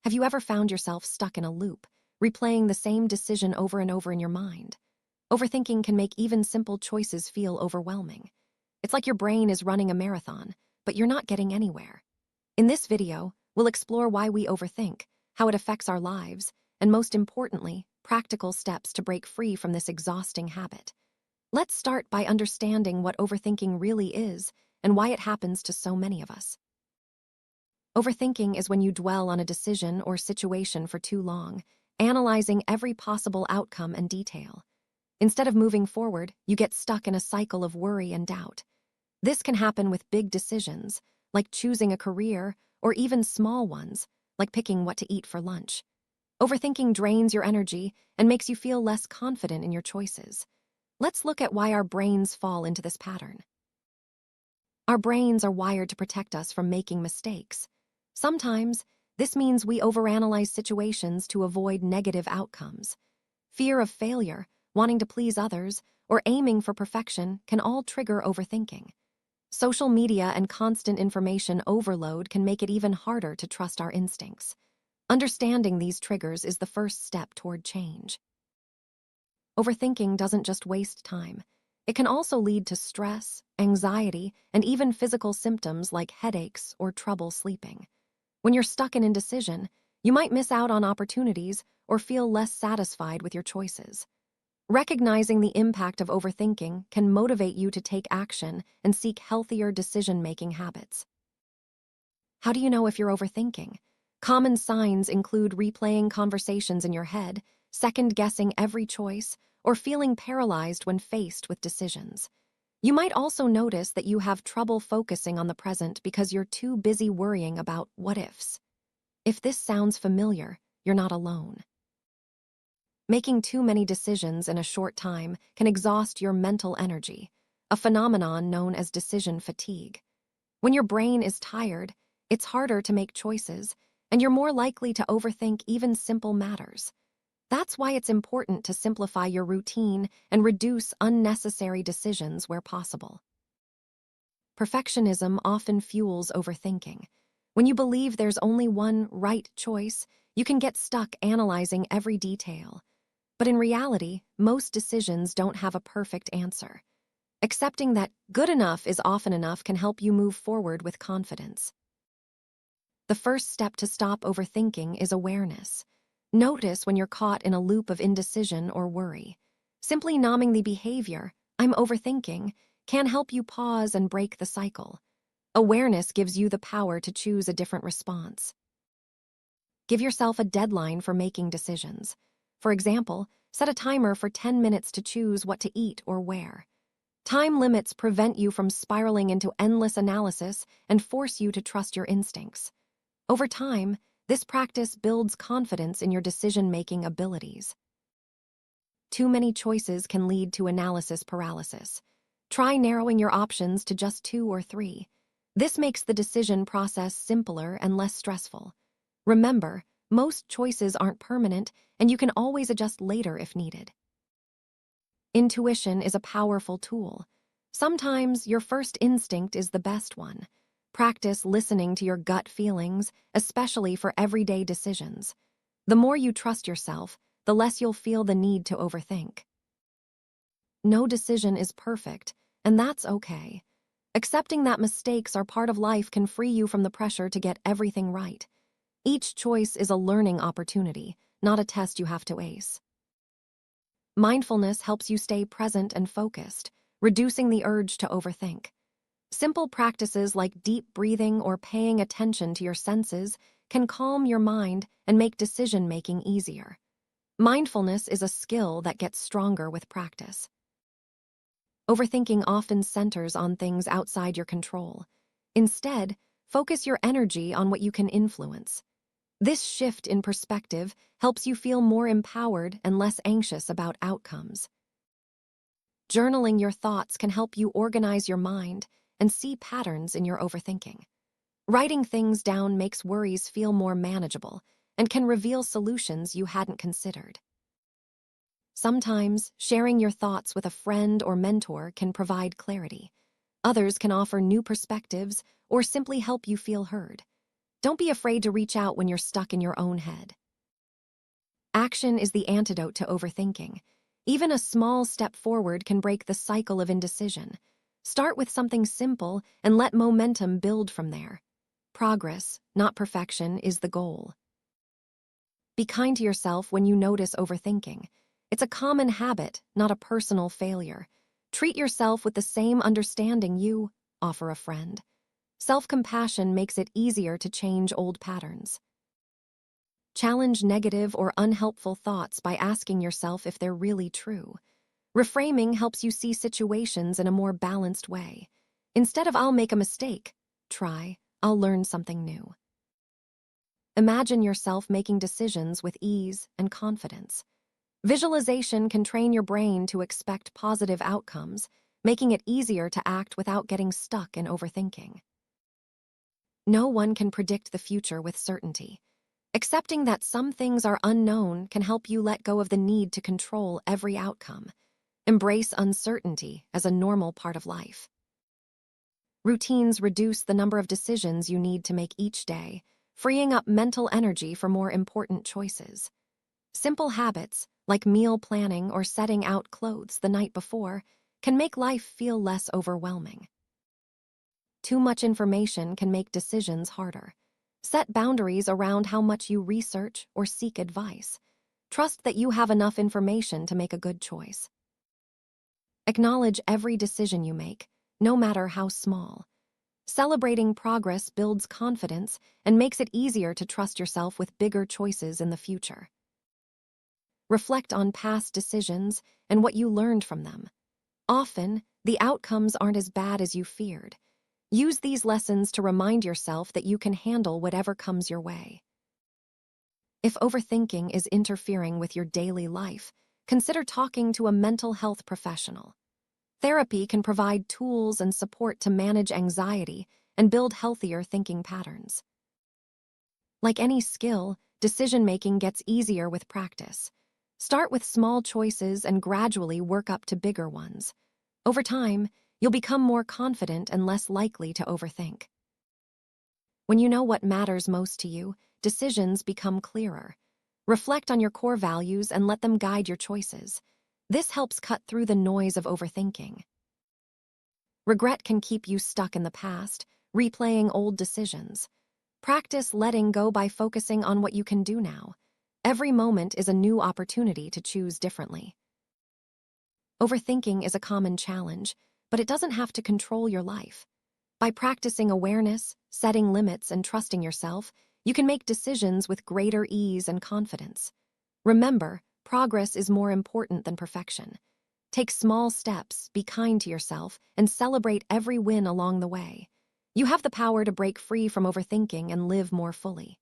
Have you ever found yourself stuck in a loop, replaying the same decision over and over in your mind? Overthinking can make even simple choices feel overwhelming. It's like your brain is running a marathon, but you're not getting anywhere. In this video, we'll explore why we overthink, how it affects our lives, and most importantly, practical steps to break free from this exhausting habit. Let's start by understanding what overthinking really is and why it happens to so many of us. Overthinking is when you dwell on a decision or situation for too long, analyzing every possible outcome and detail. Instead of moving forward, you get stuck in a cycle of worry and doubt. This can happen with big decisions, like choosing a career, or even small ones, like picking what to eat for lunch. Overthinking drains your energy and makes you feel less confident in your choices. Let's look at why our brains fall into this pattern. Our brains are wired to protect us from making mistakes. Sometimes, this means we overanalyze situations to avoid negative outcomes. Fear of failure, wanting to please others, or aiming for perfection can all trigger overthinking. Social media and constant information overload can make it even harder to trust our instincts. Understanding these triggers is the first step toward change. Overthinking doesn't just waste time. It can also lead to stress, anxiety, and even physical symptoms like headaches or trouble sleeping. When you're stuck in indecision, you might miss out on opportunities or feel less satisfied with your choices. Recognizing the impact of overthinking can motivate you to take action and seek healthier decision-making habits. How do you know if you're overthinking? Common signs include replaying conversations in your head, second-guessing every choice, or feeling paralyzed when faced with decisions. You might also notice that you have trouble focusing on the present because you're too busy worrying about what-ifs. If this sounds familiar, you're not alone. Making too many decisions in a short time can exhaust your mental energy, a phenomenon known as decision fatigue. When your brain is tired, it's harder to make choices, and you're more likely to overthink even simple matters. That's why it's important to simplify your routine and reduce unnecessary decisions where possible. Perfectionism often fuels overthinking. When you believe there's only one right choice, you can get stuck analyzing every detail. But in reality, most decisions don't have a perfect answer. Accepting that good enough is often enough can help you move forward with confidence. The first step to stop overthinking is awareness. Notice when you're caught in a loop of indecision or worry. Simply naming the behavior, "I'm overthinking," can help you pause and break the cycle. Awareness gives you the power to choose a different response. Give yourself a deadline for making decisions. For example, set a timer for 10 minutes to choose what to eat or wear. Time limits prevent you from spiraling into endless analysis and force you to trust your instincts. Over time, this practice builds confidence in your decision-making abilities. Too many choices can lead to analysis paralysis. Try narrowing your options to just 2 or 3. This makes the decision process simpler and less stressful. Remember, most choices aren't permanent, and you can always adjust later if needed. Intuition is a powerful tool. Sometimes your first instinct is the best one. Practice listening to your gut feelings, especially for everyday decisions. The more you trust yourself, the less you'll feel the need to overthink. No decision is perfect, and that's okay. Accepting that mistakes are part of life can free you from the pressure to get everything right. Each choice is a learning opportunity, not a test you have to ace. Mindfulness helps you stay present and focused, reducing the urge to overthink. Simple practices like deep breathing or paying attention to your senses can calm your mind and make decision-making easier. Mindfulness is a skill that gets stronger with practice. Overthinking often centers on things outside your control. Instead, focus your energy on what you can influence. This shift in perspective helps you feel more empowered and less anxious about outcomes. Journaling your thoughts can help you organize your mind and see patterns in your overthinking. Writing things down makes worries feel more manageable and can reveal solutions you hadn't considered. Sometimes, sharing your thoughts with a friend or mentor can provide clarity. Others can offer new perspectives or simply help you feel heard. Don't be afraid to reach out when you're stuck in your own head. Action is the antidote to overthinking. Even a small step forward can break the cycle of indecision. Start with something simple and let momentum build from there. Progress, not perfection, is the goal. Be kind to yourself when you notice overthinking. It's a common habit, not a personal failure. Treat yourself with the same understanding you offer a friend. Self-compassion makes it easier to change old patterns. Challenge negative or unhelpful thoughts by asking yourself if they're really true. Reframing helps you see situations in a more balanced way. Instead of "I'll make a mistake," try "I'll learn something new." Imagine yourself making decisions with ease and confidence. Visualization can train your brain to expect positive outcomes, making it easier to act without getting stuck in overthinking. No one can predict the future with certainty. Accepting that some things are unknown can help you let go of the need to control every outcome. Embrace uncertainty as a normal part of life. Routines reduce the number of decisions you need to make each day, freeing up mental energy for more important choices. Simple habits, like meal planning or setting out clothes the night before, can make life feel less overwhelming. Too much information can make decisions harder. Set boundaries around how much you research or seek advice. Trust that you have enough information to make a good choice. Acknowledge every decision you make, no matter how small. Celebrating progress builds confidence and makes it easier to trust yourself with bigger choices in the future. Reflect on past decisions and what you learned from them. Often, the outcomes aren't as bad as you feared. Use these lessons to remind yourself that you can handle whatever comes your way. If overthinking is interfering with your daily life, consider talking to a mental health professional. Therapy can provide tools and support to manage anxiety and build healthier thinking patterns. Like any skill, decision-making gets easier with practice. Start with small choices and gradually work up to bigger ones. Over time, you'll become more confident and less likely to overthink. When you know what matters most to you, decisions become clearer. Reflect on your core values and let them guide your choices. This helps cut through the noise of overthinking. Regret can keep you stuck in the past, replaying old decisions. Practice letting go by focusing on what you can do now. Every moment is a new opportunity to choose differently. Overthinking is a common challenge, but it doesn't have to control your life. By practicing awareness, setting limits, and trusting yourself, you can make decisions with greater ease and confidence. Remember, progress is more important than perfection. Take small steps, be kind to yourself, and celebrate every win along the way. You have the power to break free from overthinking and live more fully.